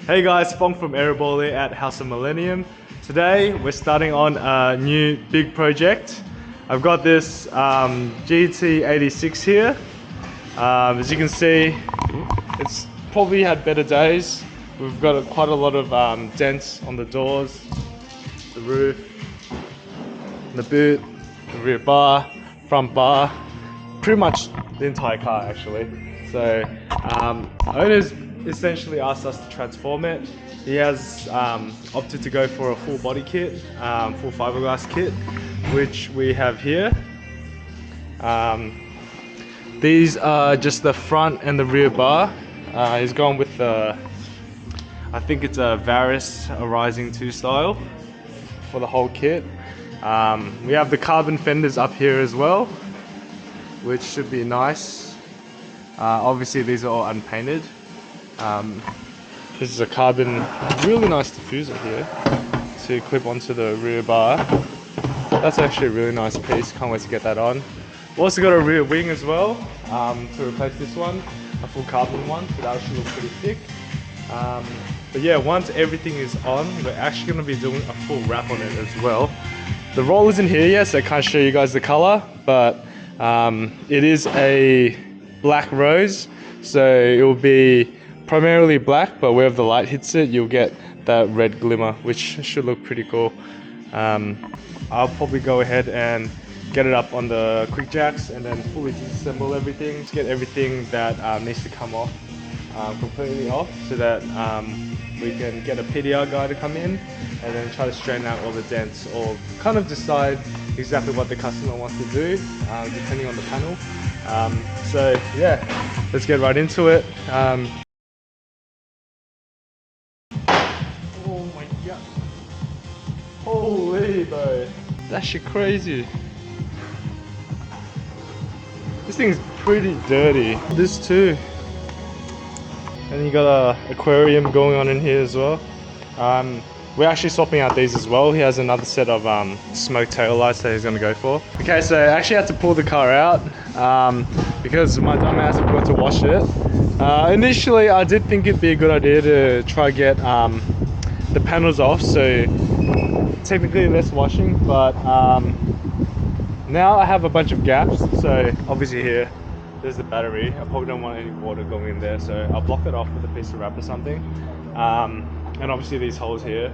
Hey guys, Fong from AERO.BALL here at House of Millennium. Today we're starting on a new big project. I've got this GT86 here. As you can see, it's probably had better days. We've got quite a lot of dents on the doors, the roof, the boot, the rear bar, front bar, pretty much the entire car actually. So owners essentially asked us to transform it. He has opted to go for a full body kit, full fiberglass kit, which we have here. These are just the front and the rear bar. He's gone with the, I think it's a Varus Rising 2 style for the whole kit. We have the carbon fenders up here as well, which should be nice. Obviously these are all unpainted. This is a carbon, really nice diffuser here to clip onto the rear bar. That's actually a really nice piece, can't wait to get that on. We've also got a rear wing as well to replace this one, a full carbon one, so that should look pretty thick. But yeah, once everything is on, we're actually going to be doing a full wrap on it as well. The roll isn't here yet, so I can't show you guys the color, but it is a black rose, so it will be primarily black, but wherever the light hits it, you'll get that red glimmer, which should look pretty cool. I'll probably go ahead and get it up on the quick jacks and then fully disassemble everything, to get everything that needs to come off completely off, so that we can get a PDR guy to come in and then try to straighten out all the dents, or kind of decide exactly what the customer wants to do depending on the panel. So yeah, let's get right into it. Oh my god, holy bro, that shit crazy. This thing's pretty dirty. This too. And you got a aquarium going on in here as well. We're actually swapping out these as well. He has another set of smoke tail lights that he's gonna go for. Okay, so I actually had to pull the car out because my dumbass forgot to wash it. Initially, I did think it'd be a good idea to try get the panels off, so technically less washing, but now I have a bunch of gaps. So obviously here, there's the battery. I probably don't want any water going in there, so I'll block it off with a piece of wrap or something. And obviously these holes here,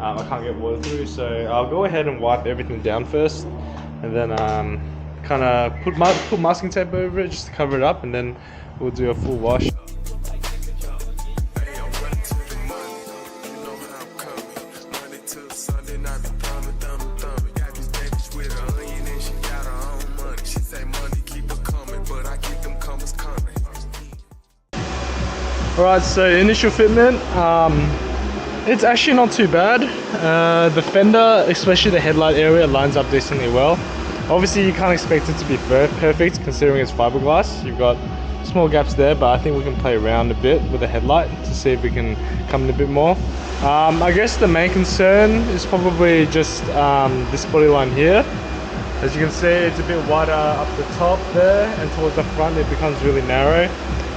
I can't get water through, so I'll go ahead and wipe everything down first, and then kind of put masking tape over it just to cover it up, and then we'll do a full wash. Alright, so initial fitment, it's actually not too bad. The fender, especially the headlight area, lines up decently well. Obviously you can't expect it to be perfect considering it's fiberglass. You've got small gaps there, but I think we can play around a bit with the headlight to see if we can come in a bit more. I guess the main concern is probably just this body line here. As you can see, it's a bit wider up the top there, and towards the front it becomes really narrow.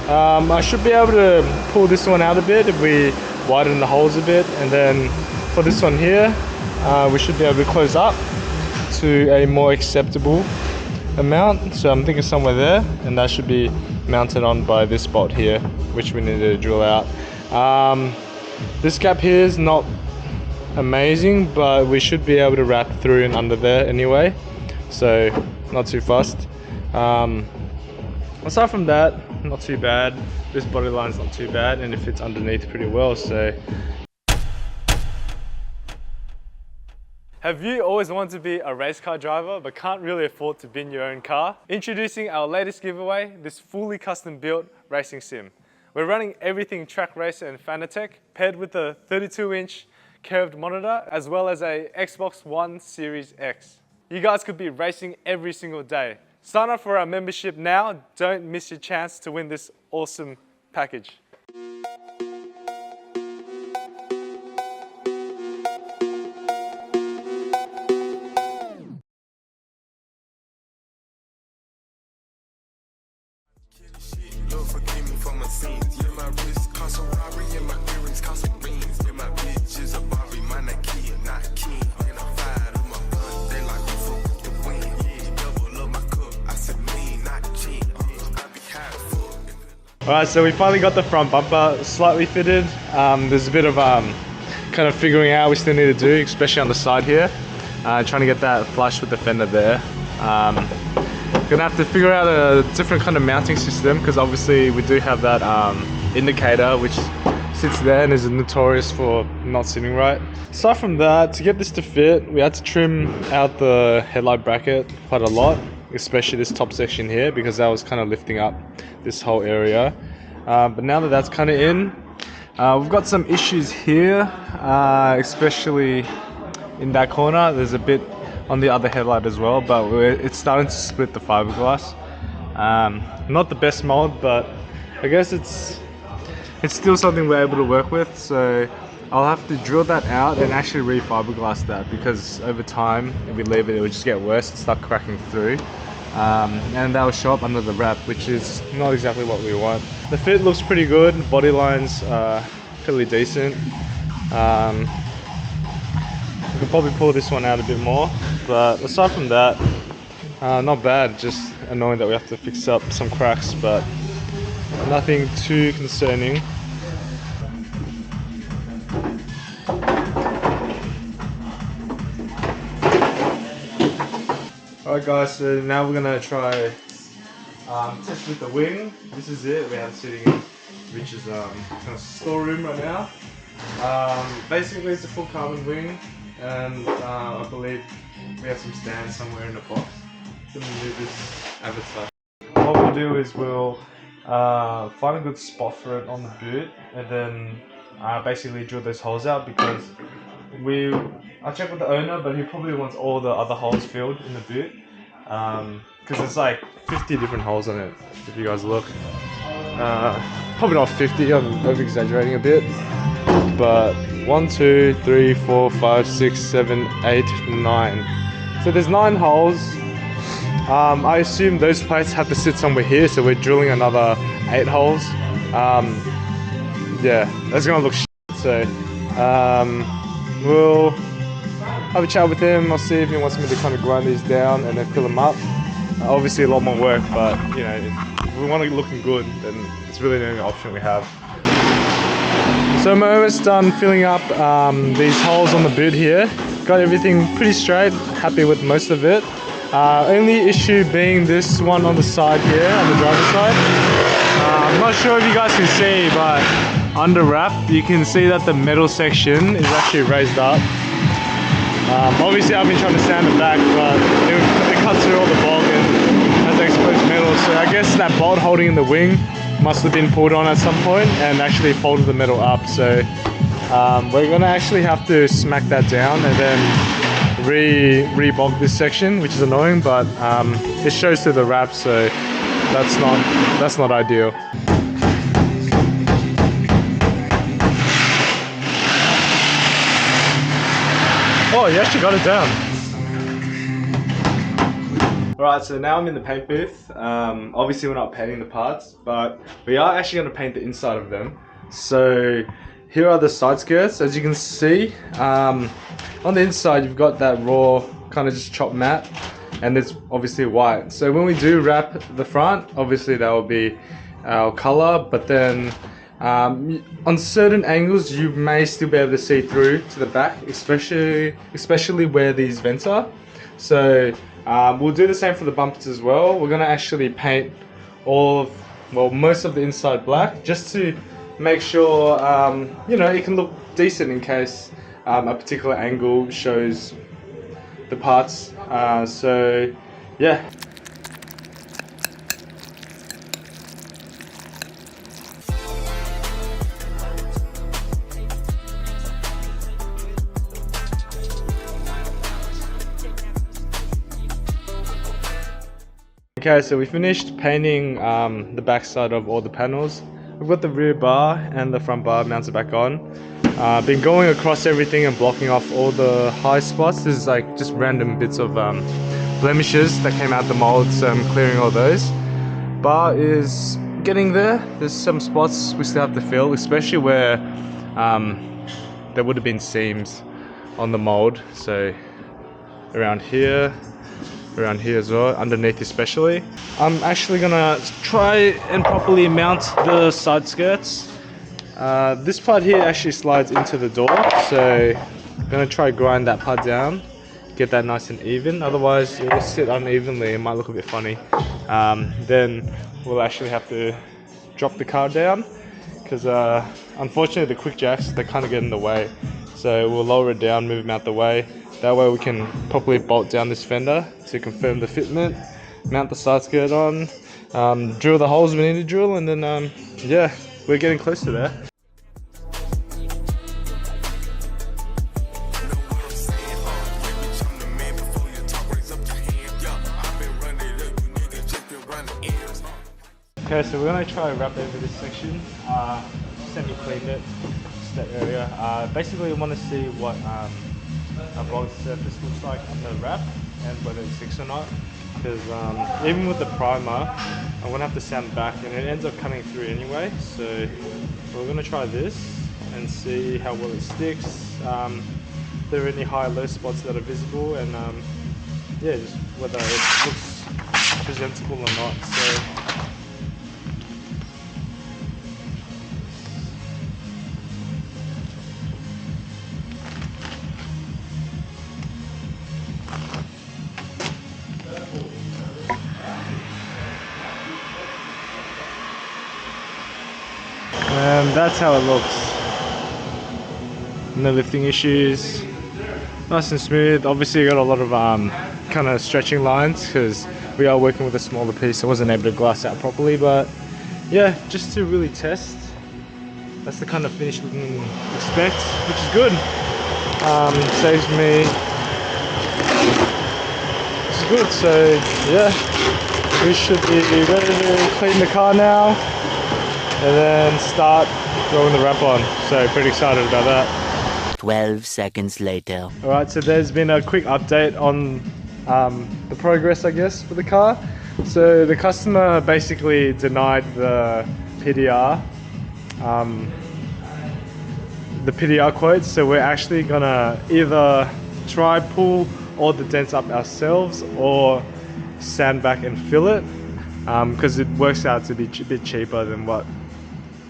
I should be able to pull this one out a bit if we widen the holes a bit, and then for this one here, we should be able to close up to a more acceptable amount. So I'm thinking somewhere there, and that should be mounted on by this spot here, which we need to drill out. This gap here is not amazing, but we should be able to wrap through and under there anyway, so not too fussed. Aside from that, not too bad. This body line's not too bad, and it fits underneath pretty well, so. Have you always wanted to be a race car driver but can't really afford to bin your own car? Introducing our latest giveaway, this fully custom built racing sim. We're running everything Track Racer and Fanatec, paired with a 32-inch curved monitor, as well as a Xbox One Series X. You guys could be racing every single day. Sign up for our membership now. Don't miss your chance to win this awesome package. Lord, forgive me for my sins. Yeah, my wrist cost a robbery and my earrings cost a Alright, so we finally got the front bumper slightly fitted. There's a bit of kind of figuring out we still need to do, especially on the side here. Trying to get that flush with the fender there. Gonna have to figure out a different kind of mounting system, because obviously we do have that indicator which sits there and is notorious for not sitting right. Aside from that, to get this to fit, we had to trim out the headlight bracket quite a lot, especially this top section here, because that was kind of lifting up this whole area. But now that that's kind of in, we've got some issues here, especially in that corner. There's a bit on the other headlight as well, but it's starting to split the fiberglass. Not the best mold, but I guess it's still something we're able to work with. So I'll have to drill that out and actually re-fiberglass that, because over time, if we leave it, it would just get worse and start cracking through. And that will show up under the wrap, which is not exactly what we want. The fit looks pretty good, body lines are fairly decent. We could probably pull this one out a bit more, but aside from that, not bad. Just annoying that we have to fix up some cracks, but nothing too concerning. Alright guys, so now we're gonna try test with the wing. This is it, we have sitting in, which is kind of storeroom right now. Basically it's a full carbon wing, and I believe we have some stands somewhere in the box. So we'll do this avatar. What we'll do is we'll find a good spot for it on the boot, and then basically drill those holes out, because I'll check with the owner, but he probably wants all the other holes filled in the boot, because there's like 50 different holes on it, if you guys look. Probably not 50, I'm over exaggerating a bit, but 1, 2, 3, 4, 5, 6, 7, 8, 9. So there's 9 holes. I assume those plates have to sit somewhere here, so we're drilling another 8 holes. Yeah, that's gonna look shit. So we'll have a chat with him. I'll see if he wants me to kind of grind these down and then fill them up. Obviously a lot more work, but you know, if we want to be looking good, then it's really the only option we have. So I'm almost done filling up these holes on the boot here. Got everything pretty straight, happy with most of it. Only issue being this one on the side here, on the driver's side. I'm not sure if you guys can see, but under wrap, you can see that the metal section is actually raised up. Obviously I've been trying to sand it back, but it cuts through all the bulk and has exposed metal. So I guess that bolt holding in the wing must have been pulled on at some point and actually folded the metal up. So we're gonna actually have to smack that down and then re-bulk this section, which is annoying, but it shows through the wrap, so that's not ideal. Oh, you actually got it down. Alright, so now I'm in the paint booth. Obviously we're not painting the parts, but we are actually going to paint the inside of them. So here are the side skirts. As you can see, on the inside you've got that raw kind of just chopped matte, and it's obviously white. So when we do wrap the front, obviously that will be our color, but then on certain angles you may still be able to see through to the back, especially where these vents are. So we'll do the same for the bumpers as well. We're going to actually paint most of the inside black, just to make sure you know, it can look decent in case a particular angle shows the parts. So yeah. Okay, so we finished painting the back side of all the panels. We've got the rear bar and the front bar mounted back on. Been going across everything and blocking off all the high spots. This is like just random bits of blemishes that came out the mold, so I'm clearing all those. Bar is getting there. There's some spots we still have to fill, especially where there would have been seams on the mold. So around here, around here as well, underneath especially. I'm actually gonna try and properly mount the side skirts. This part here actually slides into the door, so I'm gonna try grind that part down, get that nice and even. Otherwise it will sit unevenly, it might look a bit funny. Then we'll actually have to drop the car down, because unfortunately the quick jacks, they kind of get in the way. So we'll lower it down, move them out the way. That way we can properly bolt down this fender to confirm the fitment, mount the side skirt on, drill the holes we need to drill, and then yeah, we're getting close to there. Okay, so we're going to try to wrap over this section, semi-clean it, just that area. Basically we want to see what our bolt surface looks like on the wrap and whether it sticks or not. Because even with the primer, I'm going to have to sand back and it ends up coming through anyway. So we're going to try this and see how well it sticks, if there are any high low spots that are visible, and yeah, just whether it looks presentable or not. So and that's how it looks. No lifting issues, nice and smooth. Obviously you got a lot of kind of stretching lines because we are working with a smaller piece. I wasn't able to glass out properly, but yeah, just to really test, that's the kind of finish we can expect, which is good. Saves me, it's good. So yeah, we should be ready to clean the car now and then start throwing the wrap on. So pretty excited about that. 12 seconds later. Alright, so there's been a quick update on the progress, I guess, for the car. So the customer basically denied the PDR quotes, so we're actually gonna either try pull all the dents up ourselves or sand back and fill it, because it works out to be a bit cheaper than what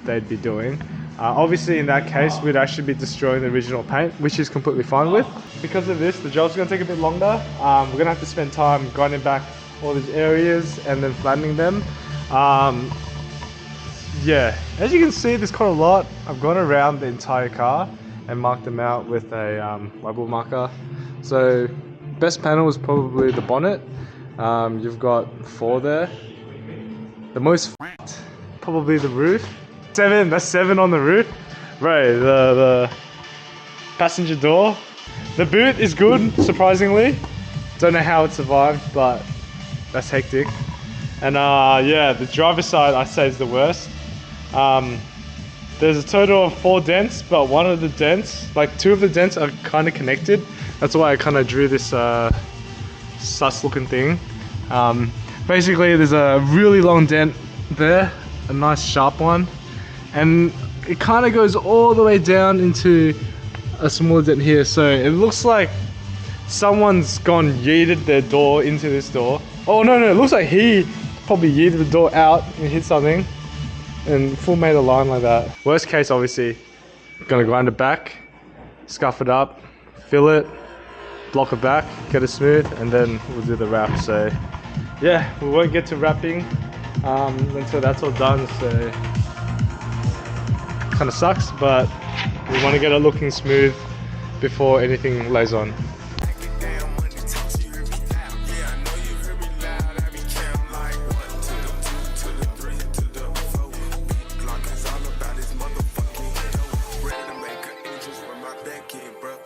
they'd be doing. Obviously in that case we'd actually be destroying the original paint, which is completely fine with. Because of this, the job's going to take a bit longer. We're going to have to spend time grinding back all these areas and then flattening them. Yeah, as you can see, there's quite a lot. I've gone around the entire car and marked them out with a label marker. So best panel is probably the bonnet. You've got 4 there. The most probably the roof. 7, that's 7 on the roof. Right, the passenger door. The boot is good, surprisingly. Don't know how it survived, but that's hectic. And yeah, the driver's side I say is the worst. There's a total of 4 dents, but one of the dents, like 2 of the dents are kind of connected. That's why I kind of drew this sus looking thing. Basically there's a really long dent there, a nice sharp one. And it kind of goes all the way down into a smaller dent here. So it looks like someone's gone yeeted their door into this door. Oh no, it looks like he probably yeeted the door out and hit something and full made a line like that. Worst case, obviously, gonna grind it back, scuff it up, fill it, block it back, get it smooth, and then we'll do the wrap. So yeah, we won't get to wrapping until that's all done. So kind of sucks, but we want to get it looking smooth before anything lays on.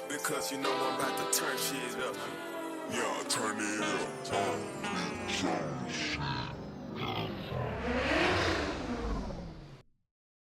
Because you know I'm about to turn shit up. Yeah, turn it up.